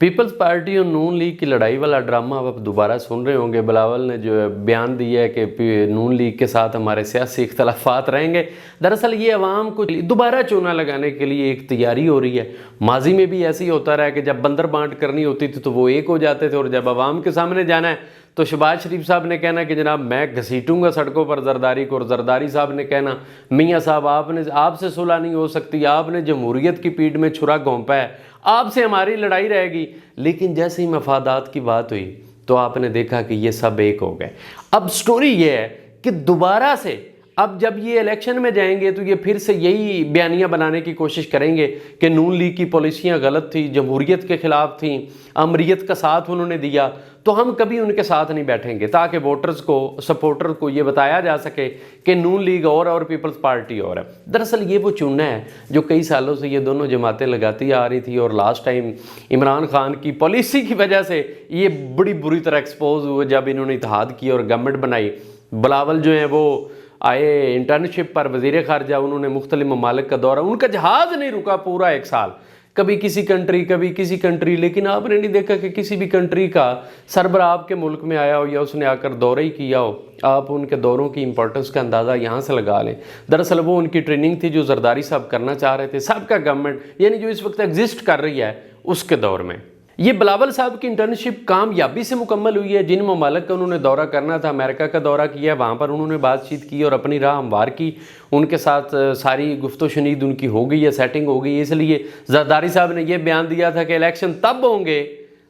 Peoples party और नून league की लड़ाई वाला ड्रामा अब दोबारा सुन रहे होंगे। बिलावल ने जो है बयान दिया है कि नून लीग के साथ हमारे सियासी इख्तलाफात रहेंगे। दरअसल ये अवाम को दोबारा चूना लगाने के लिए एक तैयारी हो रही है। माजी में भी ऐसे ही होता रहा कि जब बंदर बांट करनी होती थी तो वो एक हो जाते थे, और जब अवाम के सामने जाना है तो शहबाज शरीफ साहब ने कहना कि जनाब मैं घसीटूंगा सड़कों पर जरदारी को, और जरदारी साहब ने कहना मियाँ साहब आपसे सुलह नहीं हो सकती, आपने जमहूरियत की पीठ में छुरा घोंपा है, आपसे हमारी लड़ाई रहेगी। लेकिन जैसे ही मफादात की बात हुई तो आपने देखा कि ये सब एक हो गए। अब स्टोरी ये है कि दोबारा से अब जब ये इलेक्शन में जाएंगे तो ये फिर से यही बयानियां बनाने की कोशिश करेंगे कि नून लीग की पॉलिसियां गलत थी, जमहूरियत के खिलाफ थी, अमरीत का साथ उन्होंने दिया। तो हम कभी उनके साथ नहीं बैठेंगे ताकि वोटर्स को, सपोर्टर को ये बताया जा सके कि नून लीग और पीपल्स पार्टी और है। दरअसल ये वो चूना है जो कई सालों से ये दोनों जमातें लगाती आ रही थी, और लास्ट टाइम इमरान खान की पॉलिसी की वजह से ये बड़ी बुरी तरह एक्सपोज हुए जब इन्होंने इत्तेहाद की और गवर्नमेंट बनाई। बिलावल जो है वो आए इंटर्नशिप पर, वज़ीर ख़ारजा, उन्होंने मुख्तलिफ ममालिक का दौरा, उनका जहाज़ नहीं रुका पूरा एक साल, कभी किसी कंट्री कभी किसी कंट्री। लेकिन आपने नहीं देखा कि किसी भी कंट्री का सरबराह आपके मुल्क में आया हो या उसने आकर दौरा ही किया हो। आप उनके दौरों की इंपॉर्टेंस का अंदाज़ा यहाँ से लगा लें। दरअसल वो उनकी ट्रेनिंग थी जो जरदारी साहब करना चाह रहे थे, सबका गवर्नमेंट यानी जो इस वक्त एग्जिस्ट कर रही है उसके दौर में। ये बिलावल साहब की इंटर्नशिप कामयाबी से मुकम्मल हुई है। जिन ममालिक का उन्होंने दौरा करना था, अमेरिका का दौरा किया, वहाँ पर उन्होंने बातचीत की और अपनी राह हमवार की। उनके साथ सारी गुफ्तो शुनीद उनकी हो गई है, सेटिंग हो गई है। इसलिए जरदारी साहब ने यह बयान दिया था कि इलेक्शन तब होंगे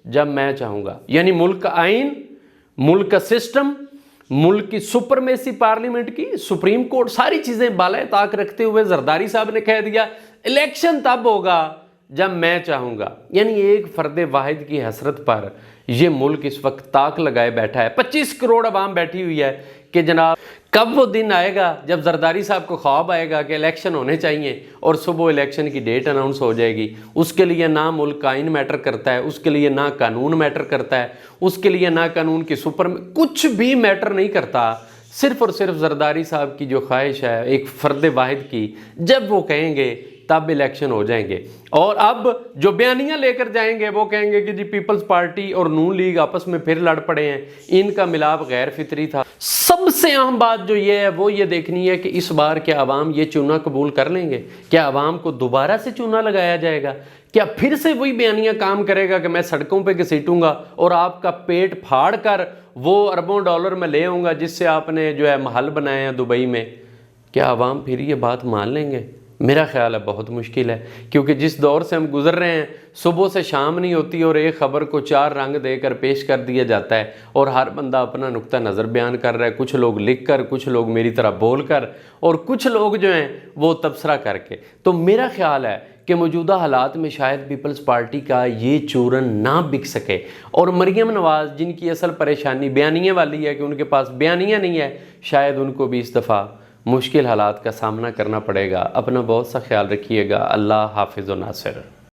जब मैं चाहूँगा। यानी मुल्क का आइन, मुल्क का सिस्टम, मुल्क की सुपरमेसी पार्लियामेंट की, सुप्रीम कोर्ट, सारी चीज़ें बाला ताक रखते हुए जरदारी साहब ने कह दिया इलेक्शन तब होगा जब मैं चाहूँगा। यानी एक फ़र्द वाहिद की हसरत पर यह मुल्क इस वक्त ताक लगाए बैठा है। 25 करोड़ अवाम बैठी हुई है कि जनाब कब वो दिन आएगा जब जरदारी साहब को ख्वाब आएगा कि इलेक्शन होने चाहिए और सुबह इलेक्शन की डेट अनाउंस हो जाएगी। उसके लिए ना मुल्क का आइन मैटर करता है, उसके लिए ना कानून मैटर करता है, उसके लिए ना कानून की कुछ भी मैटर नहीं करता। सिर्फ और सिर्फ जरदारी साहब की जो ख्वाहिश है एक फ़र्द वाहिद की, जब वो कहेंगे तब इलेक्शन हो जाएंगे। और अब जो बयानियां लेकर जाएंगे वो कहेंगे कि जी पीपल्स पार्टी और नून लीग आपस में फिर लड़ पड़े हैं, इनका मिलाप गैर फितरी था। सबसे अहम बात जो ये है वो ये देखनी है कि इस बार क्या अवाम ये चूना कबूल कर लेंगे? क्या अवाम को दोबारा से चूना लगाया जाएगा? क्या फिर से वही बयानियां काम करेगा कि मैं सड़कों पे घसीटूंगा और आपका पेट फाड़ कर वो अरबों डॉलर में ले आऊँगा जिससे आपने जो है महल बनाए हैं दुबई में? क्या अवाम फिर ये बात मान लेंगे? मेरा ख्याल है बहुत मुश्किल है, क्योंकि जिस दौर से हम गुजर रहे हैं, सुबह से शाम नहीं होती और एक ख़बर को 4 रंग देकर पेश कर दिया जाता है और हर बंदा अपना नुक्ता नज़र बयान कर रहा है। कुछ लोग लिख कर, कुछ लोग मेरी तरह बोल कर, और कुछ लोग जो हैं वो तबसरा करके। तो मेरा ख्याल है कि मौजूदा हालात में शायद पीपल्स पार्टी का ये चूरन ना बिक सके, और मरीम नवाज़ जिनकी असल परेशानी बयानियाँ वाली है कि उनके पास बयानियाँ नहीं है, शायद उनको भी इस दफ़ा मुश्किल हालात का सामना करना पड़ेगा। अपना बहुत सा ख्याल रखिएगा। अल्लाह हाफिज़ व नासिर।